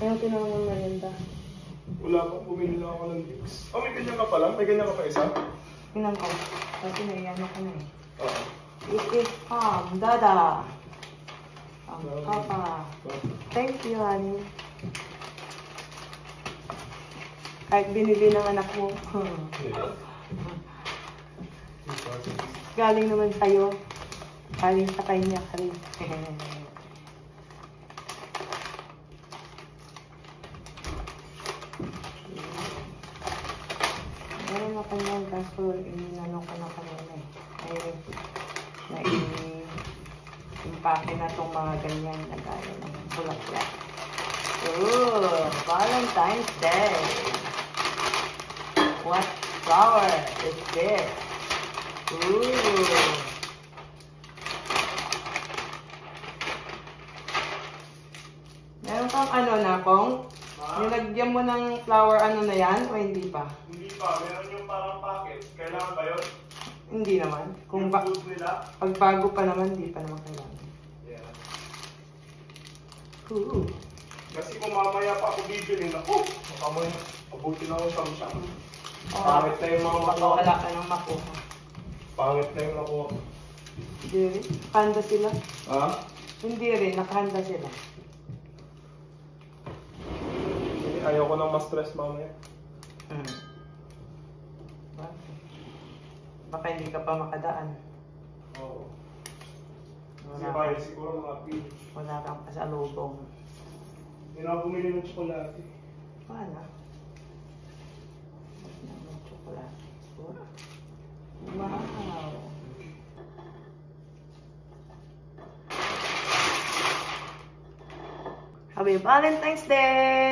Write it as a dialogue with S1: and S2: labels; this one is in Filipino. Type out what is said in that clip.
S1: Ayaw tinawag mo merienda.
S2: Wala pang bumili na ako ng drinks. Oh, may ganyan ka pa lang? May ganyan ka pa isa?
S1: Tingnan ko. Kasi naiyan ako na eh.
S2: Oo.
S1: It is Dada. Papa. Thank you, honey. Kahit binili ng anak mo. Galing naman tayo. Galing sa kanya ka rin. Meron ako yan, kaso inanong ko na kanina eh. Impake na itong mga ganyan na gaya ng bulaklak. Ooh, Valentine's Day. What flower is this? Ooh. Meron kang ano na, Kong? Nilagyan mo ng flower ano na yan o hindi pa?
S2: Hindi pa. Meron yung parang packet. Kailangan ba yun?
S1: Hindi naman. Kung
S2: Yung food nila?
S1: pag bago pa naman, hindi pa naman kailangan.
S2: Yeah.
S1: Ooh.
S2: Kasi kung mamaya pa ako bibili na, makamoy, abuti na ako sa siyang.
S1: Oh,
S2: Pangit na yung mga
S1: baka
S2: makuha.
S1: wala ka nang makuha.
S2: Pangit na yung makuha.
S1: Hindi rin. Nakahanda sila.
S2: Ha?
S1: Hindi rin. Nakahanda sila.
S2: Ayaw ko nang ma-stress mamaya.
S1: Baka hindi ka pa makadaan.
S2: Oo. Kasi kaya siguro mga pili.
S1: Wala kang pasalubong.
S2: Hindi na ako bumili ng tsokolate.
S1: Wala. Wala ng tsokolate. Wow. Happy Valentine's Day!